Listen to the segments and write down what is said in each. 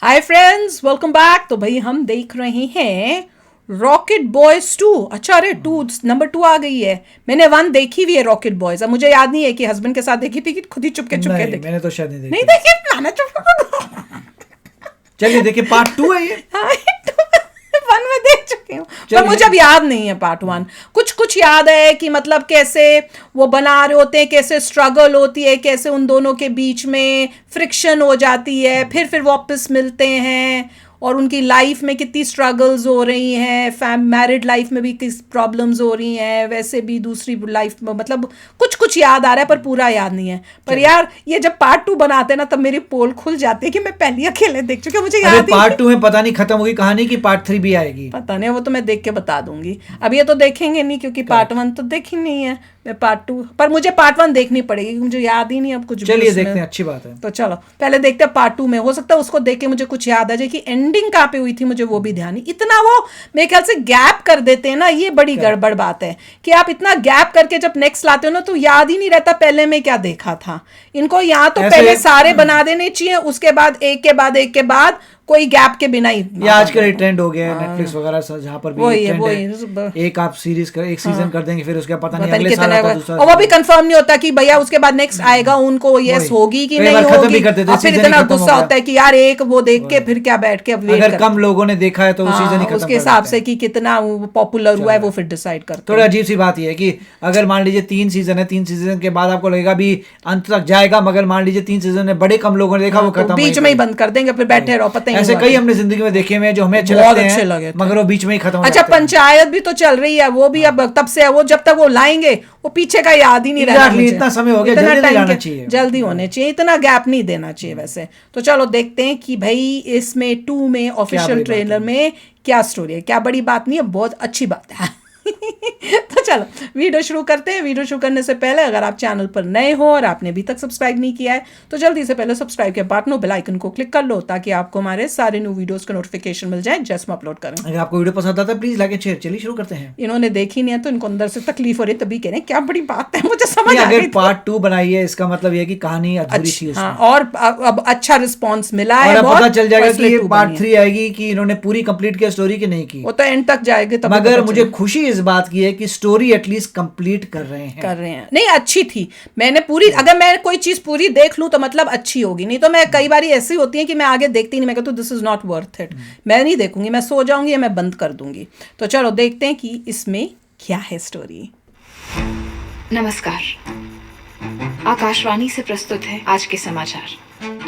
Hi friends, welcome back. तो भाई हम देख रहे हैं रॉकेट बॉयज 2। अच्छा, अरे नंबर 2 आ गई है। मैंने 1 देखी हुई है रॉकेट बॉयज। अब मुझे याद नहीं है कि हस्बैंड के साथ देखी थी कि खुद ही चुपके नहीं, देखी। मैंने तो शायद नहीं नहीं देखी। देखी, नाना चुप। चलिए देखिए, पार्ट 2 है ये। 1 में देख चुकी हूँ पर मुझे अब याद नहीं है पार्ट 1। कुछ कुछ याद है कि मतलब कैसे वो बना रहे होते हैं, कैसे स्ट्रगल होती है, कैसे उन दोनों के बीच में फ्रिक्शन हो जाती है, फिर वापस मिलते हैं और उनकी लाइफ में कितनी स्ट्रगल्स हो रही हैं, मैरिड लाइफ में भी किस प्रॉब्लम्स हो रही हैं, वैसे भी दूसरी लाइफ में। मतलब कुछ कुछ याद आ रहा है पर पूरा याद नहीं है। पर यार ये जब पार्ट 2 बनाते हैं ना तब मेरी पोल खुल जाती है कि मैं पहले अकेले देख चुकी हूँ, मुझे याद ही पार्ट 2 में पता नहीं खत्म होगी कहानी की, पार्ट 3 भी आएगी। पता नहीं, वो तो मैं देख के बता दूंगी। अब ये तो देखेंगे नहीं क्योंकि पार्ट 1 तो देखी नहीं है। मैं पार्ट 2 पर मुझे पार्ट 1 देखनी पड़ेगी क्योंकि मुझे याद ही नहीं अब कुछ। चलिए देखते हैं, अच्छी बात है। तो चलो पहले देखते हैं पार्ट 2 में। हो सकता है उसको देख के मुझे कुछ याद आ जाए कि एंडिंग कहाँ पे हुई थी, मुझे वो भी ध्यान नहीं। इतना वो मेरे ख्याल से गैप कर देते हैं ना, ये बड़ी गड़बड़ बात है कि आप इतना गैप करके जब नेक्स्ट लाते हो ना तो याद ही नहीं रहता पहले में क्या देखा था। इनको यहाँ तो पहले सारे बना देने चाहिए, उसके बाद एक के बाद एक के बाद कोई गैप के बिना ही। ये आजकल ट्रेंड हो गया है नेटफ्लिक्स वगैरह जहाँ पर भी वही एक आप सीरीज कर एक सीजन कर देंगे, फिर उसके पता नहीं अगले साल आता दूसरा। और वो भी कंफर्म नहीं होता कि भैया उसके बाद नेक्स्ट आएगा, उनको यस होगी कि नहीं होगी। और फिर इतना गुस्सा होता है कि यार एक वो देख के फिर क्या बैठ के अगर कम लोगों ने देखा है तो सीजन ही खत्म उसके हिसाब से कि कितना पॉपुलर हुआ है वो फिर डिसाइड करते हैं। थोड़ी अजीब सी बात यह है कि अगर मान लीजिए 3 सीजन है, 3 सीजन के बाद आपको लगेगा भी अंत तक जाएगा, मगर मान लीजिए 3 सीजन है, बड़े कम लोगों ने देखा, वो खत्म बीच में ही बंद कर देंगे, फिर बैठे रहो। पता ही ऐसे कई हमने जिंदगी में देखे हुए जो हमें अच्छे लगे मगर वो बीच में ही खत्म हो जाते हैं। अच्छा, पंचायत भी तो चल रही है, वो भी अब तब से है, वो जब तक वो लाएंगे वो पीछे का याद ही नहीं रहना। इतना समय हो गया, जल्दी लाना चाहिए, जल्दी होने चाहिए, इतना गैप नहीं देना चाहिए वैसे। तो चलो देखते हैं कि भाई इसमें 2 में ऑफिशियल ट्रेलर में क्या स्टोरी है। क्या बड़ी बात नहीं है, बहुत अच्छी बात है। तो चलो वीडियो शुरू करते हैं। वीडियो शुरू करने से पहले अगर आप चैनल पर नए हो और आपने अभी तक सब्सक्राइब नहीं किया है तो जल्दी से पहले सब्सक्राइब के बटन बेल आइकन को क्लिक कर लो ताकि आपको हमारे सारे न्यू वीडियोस का नोटिफिकेशन मिल जाए जैसे हम अपलोड करें। अगर आपको वीडियो पसंद आता है प्लीज लाइक एंड शेयर। चलिए शुरू करते हैं। इन्होंने देखी नहीं है तो इनको अंदर से तकलीफ हो रही है, तभी कह रहे हैं क्या बड़ी बात है। मुझे समझ आ गई। पार्ट 2 बनाई है इसका मतलब ये कि कहानी अधूरी थी उसमें। और अब अच्छा रिस्पॉन्स मिला है, और पता चल जाएगा कि ये पार्ट 3 आएगी कि इन्होंने पूरी कंप्लीट किया स्टोरी की नहीं की। वो तो एंड तक जाएगी। मगर मुझे खुशी इस बात की है कि स्टोरी एटलीस्ट कंप्लीट कर रहे हैं। नहीं, अच्छी थी। मैंने पूरी, अगर मैं कोई चीज पूरी देख लूं तो मतलब अच्छी होगी, नहीं तो मैं कई बार ऐसी होती है कि मैं आगे देखती नहीं, मैं कहती हूं this is not worth it, मैं नहीं देखूंगी, मैं सो जाऊंगी या मैं बंद कर दूंगी। तो चलो देखते हैं कि इसमें क्या है स्टोरी। नमस्कार, आकाशवाणी से प्रस्तुत है आज के समाचार।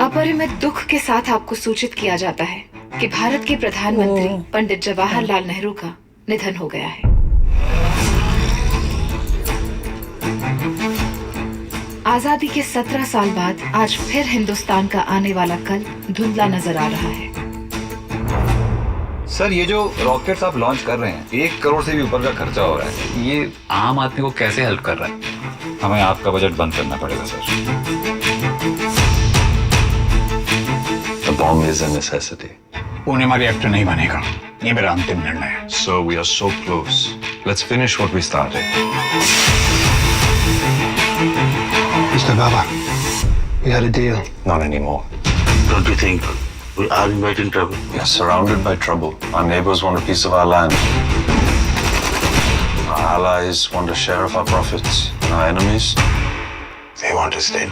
अपरिमित दुख के साथ आपको सूचित किया जाता है कि भारत के प्रधानमंत्री पंडित जवाहरलाल नेहरू का निधन हो गया है। आजादी के 17 साल बाद आज फिर हिंदुस्तान का आने वाला कल धुंधला नजर आ रहा है। सर, ये जो रॉकेट्स आप लॉन्च कर रहे हैं 1 करोड़ से भी ऊपर का खर्चा हो रहा है, ये आम आदमी को कैसे हेल्प कर रहा है? हमें आपका बजट बंद करना पड़ेगा sir. The bomb is a necessity. Pune में रिएक्टर नहीं बनेगा, ये मेरा अंतिम निर्णय है। So we are so close. Let's finish what we started. Mr. Baba, we had a deal. Not anymore. Don't you think we are in trouble? We are surrounded by trouble. Our neighbors want a piece of our land. Our allies want a share of our profits. And our enemies, They want us dead.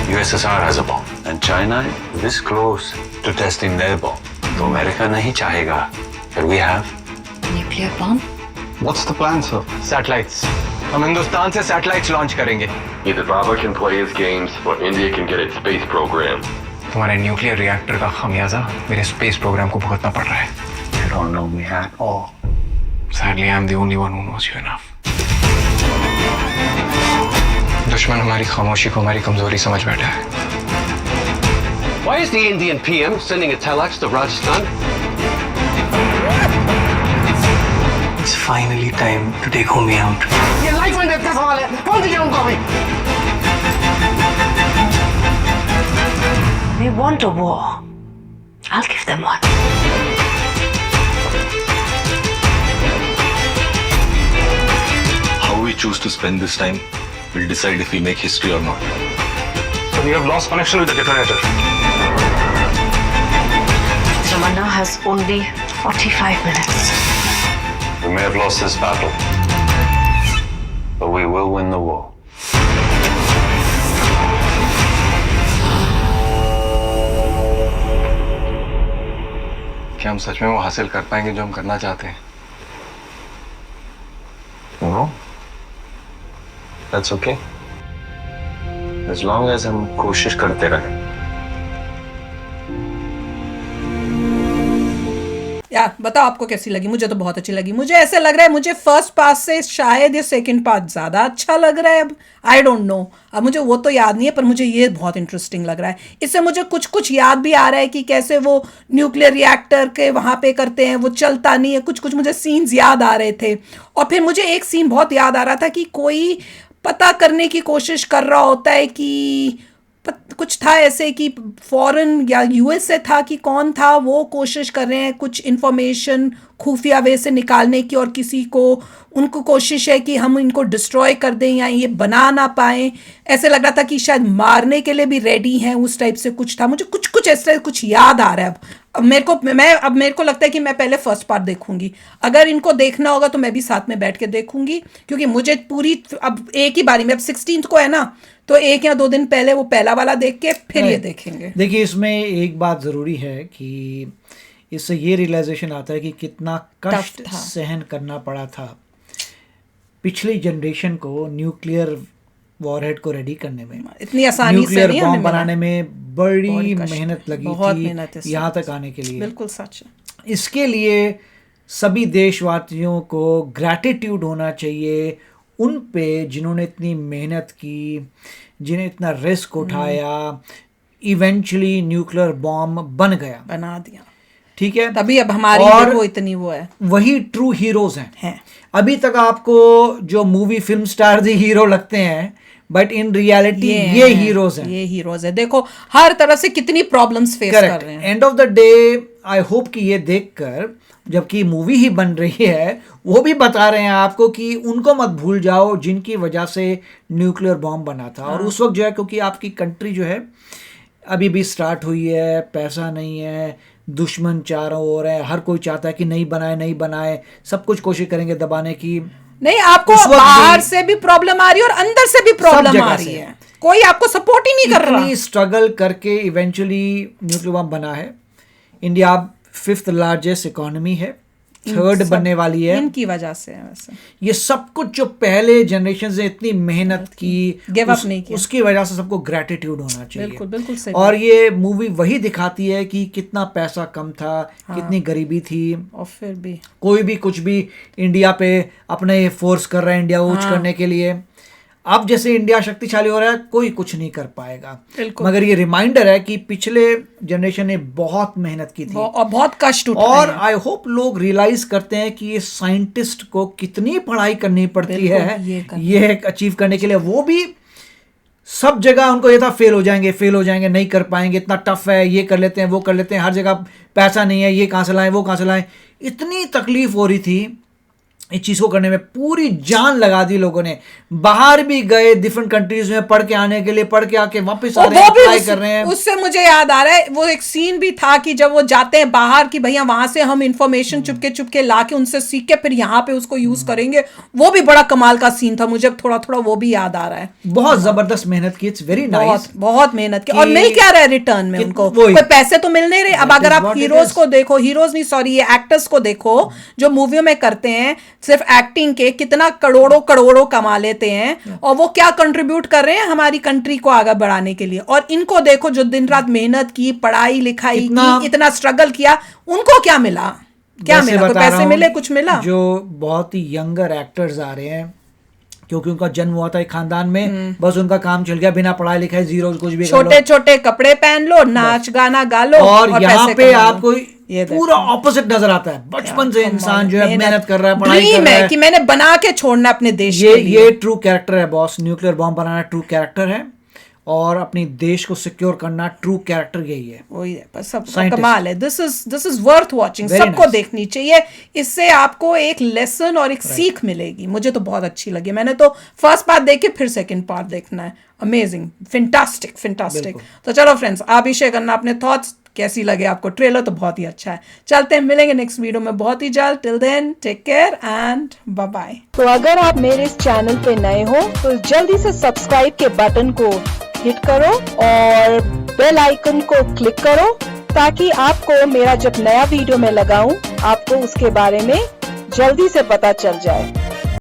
USSR has a bomb. And China is this close to testing their bomb. So America nahi chahega. But we have. Nuclear bomb? What's the plan, sir? Satellites. हम हिंदुस्तान से satellites launch करेंगे। Either Baba can play his games or India can get its space program. तुम्हारे nuclear reactor का खमियाजा मेरे space programme को भुगतना पड़ रहा है। You don't know me at all. Sadly, I'm the only one who knows you enough. दुश्मन हमारी खामोशी को हमारी कमजोरी समझ बैठा है। Why is the Indian PM sending a telex to Rajasthan? It's finally time to take Homi out. ये लाइफ में देखते सवाल है, कौन सी जाऊंगा अभी? They want a war. I'll give them one. How we choose to spend this time will decide if we make history or not. So we have lost connection with the detonator. Tamanna has only 45 minutes. We may have lost this battle, but we will win the war. क्या हम सच में वो हासिल कर पाएंगे जो हम करना चाहते हैं? No, that's okay. As long as हम कोशिश करते रहें. यार बताओ आपको कैसी लगी? मुझे तो बहुत अच्छी लगी। मुझे ऐसे लग रहा है मुझे फर्स्ट पार्ट से शायद ये सेकंड पार्ट ज्यादा अच्छा लग रहा है। अब आई डोंट नो, अब मुझे वो तो याद नहीं है, पर मुझे ये बहुत इंटरेस्टिंग लग रहा है। इससे मुझे कुछ कुछ याद भी आ रहा है कि कैसे वो न्यूक्लियर रिएक्टर के वहाँ पे करते हैं, वो चलता नहीं है। कुछ कुछ मुझे सीन्स याद आ रहे थे। और फिर मुझे एक सीन बहुत याद आ रहा था कि कोई पता करने की कोशिश कर रहा होता है कि कुछ था ऐसे कि फॉरेन या यूएस से था कि कौन था, वो कोशिश कर रहे हैं कुछ इन्फॉर्मेशन खुफिया वे से निकालने की, और किसी को उनको कोशिश है कि हम इनको डिस्ट्रॉय कर दें या ये बना ना पाएं। ऐसे लग रहा था कि शायद मारने के लिए भी रेडी हैं, उस टाइप से कुछ था। मुझे कुछ कुछ ऐसे कुछ याद आ रहा है। अब मेरे को लगता है कि मैं पहले फर्स्ट पार्ट देखूंगी। अगर इनको देखना होगा तो मैं भी साथ में बैठ के देखूंगी, क्योंकि मुझे पूरी अब एक ही बारी में, अब 16 को है ना, तो 1 या 2 दिन पहले वो पहला वाला देख के फिर ये देखेंगे। देखिए इसमें एक बात ज़रूरी है कि इससे ये रियलाइजेशन आता है कि कितना कष्ट सहन करना पड़ा था पिछली जनरेशन को न्यूक्लियर वॉरहेड को रेडी करने में। इतनी आसानी से न्यूक्लियर नहीं बॉम्ब बनाने में बड़ी मेहनत लगी थी यहाँ तक आने के लिए। बिल्कुल सच है। इसके लिए सभी देशवासियों को ग्रैटिट्यूड होना चाहिए उन पे जिन्होंने इतनी मेहनत की, जिन्हें इतना रिस्क उठाया। इवेंचुअली न्यूक्लियर बॉम्ब बन गया, बना दिया, ठीक है। तभी अब हमारी और वो इतनी वो है, वही ट्रू हीरोज हैं। अभी तक आपको जो मूवी फिल्म स्टार ही हीरो लगते हैं, बट इन रियलिटी ये हीरोज हैं। ये हीरोज है। देखो हर तरह से कितनी प्रॉब्लम्स फेस कर रहे हैं। End of the day I hope कि ये देखकर, जबकि मूवी ही बन रही है, वो भी बता रहे हैं आपको कि उनको मत भूल जाओ जिनकी वजह से न्यूक्लियर बॉम्ब बना था। और उस वक्त जो है, क्योंकि आपकी कंट्री जो है अभी भी स्टार्ट हुई है, पैसा नहीं है, दुश्मन चारों ओर है, हर कोई चाहता है कि नहीं बनाए, सब कुछ कोशिश करेंगे दबाने की। नहीं, आपको बाहर से भी प्रॉब्लम आ रही है और अंदर से भी प्रॉब्लम आ रही है। कोई आपको सपोर्ट ही नहीं कर रहा। स्ट्रगल करके इवेंचुअली न्यूक्लियर बॉम्ब बना है। इंडिया 5th लार्जेस्ट इकोनॉमी है, 3rd बनने वाली है, इनकी वजह से है। वैसे ये सब कुछ जो पहले जनरेशन से इतनी मेहनत की, गिव अप नहीं किया, उसकी वजह से सबको ग्रेटिट्यूड होना चाहिए। बिल्कुल बिल्कुल सही। और ये मूवी वही दिखाती है कि कितना पैसा कम था, कितनी गरीबी थी, और फिर भी कोई भी कुछ भी इंडिया पे अपने फोर्स कर रहा है इंडिया ऊंच करने के लिए। अब जैसे इंडिया शक्तिशाली हो रहा है, कोई कुछ नहीं कर पाएगा। मगर ये रिमाइंडर है कि पिछले जनरेशन ने बहुत मेहनत की थी और बहुत कष्ट उठाए। और आई होप लोग रियलाइज करते हैं कि ये साइंटिस्ट को कितनी पढ़ाई करनी पड़ती है ये अचीव करने के लिए। वो भी सब जगह उनको ये था फेल हो जाएंगे, नहीं कर पाएंगे, इतना टफ है, ये कर लेते हैं, वो कर लेते हैं, हर जगह पैसा नहीं है, ये कहाँ से लाएं, वो कहाँ से लाएं। इतनी तकलीफ हो रही थी इस चीज को करने में, पूरी जान लगा दी लोगों ने। बाहर भी गए डिफरेंट कंट्रीज में पढ़ के आने के लिए, पढ़ के आके वापस आ रहे हैं, अप्लाई कर रहे हैं। उससे मुझे याद आ रहा है वो एक सीन भी था कि जब वो जाते हैं बाहर कि भैया वहां से हम इंफॉर्मेशन चुपके चुपके लाके उनसे सीख के फिर यहाँ पे उसको यूज करेंगे। वो भी बड़ा कमाल का सीन था, मुझे थोड़ा थोड़ा वो भी याद आ रहा है। बहुत जबरदस्त मेहनत की, इट्स वेरी नाइस, बहुत मेहनत की। और मिल क्या रहा है रिटर्न में उनको? कोई पैसे तो मिल नहीं रहे। अब अगर आप हीरोज को देखो, हीरोज नहीं सॉरी, ये एक्टर्स को देखो जो मूवियों में करते हैं, सिर्फ एक्टिंग के कितना करोड़ों कमा लेते हैं, और वो क्या कंट्रीब्यूट कर रहे हैं हमारी कंट्री को आगे बढ़ाने के लिए। और इनको देखो जो दिन रात मेहनत की, पढ़ाई लिखाई की, इतना स्ट्रगल किया, उनको क्या मिला? क्या मिला? कोई पैसे मिले, कुछ मिला? जो बहुत ही यंगर एक्टर्स आ रहे हैं, क्योंकि उनका जन्म हुआ था एक खानदान में, बस उनका काम चल गया, बिना पढ़ाई लिखाई, जीरो, कुछ भी, छोटे छोटे कपड़े पहन लो, नाच गाना गा लो, और यहाँ पे आपको पूरा ऑपोजिट नजर आता है। बचपन से इंसान जो है मेहनत कर रहा है, पढ़ाई कर रहा है कि मैंने बना के छोड़ना अपने देश के लिए। ये ट्रू कैरेक्टर है बॉस। न्यूक्लियर बॉम्ब बनाना ट्रू कैरेक्टर है, और अपनी देश को सिक्योर करना ट्रू कैरेक्टर यही है। वही है, बस सब कमाल है। दिस इज वर्थ वॉचिंग, सबको देखनी चाहिए। इससे आपको एक लेसन और एक सीख मिलेगी। मुझे तो बहुत अच्छी लगी। मैंने तो फर्स्ट पार्ट देख के फिर सेकंड पार्ट देखना है। Amazing, fantastic. तो चलो फ्रेंड्स, आप भी शेयर करना अपने थॉट्स, कैसी लगे आपको ट्रेलर, तो बहुत ही अच्छा है। चलते हैं, मिलेंगे नेक्स्ट वीडियो में बहुत ही जल्द। Till then take care and bye bye. तो अगर आप मेरे इस चैनल पे नए हो तो जल्दी से सब्सक्राइब के बटन को हिट करो और बेल आइकन को क्लिक करो, ताकि आपको मेरा जब नया वीडियो मैं लगाऊं आपको उसके बारे में जल्दी से पता चल जाए।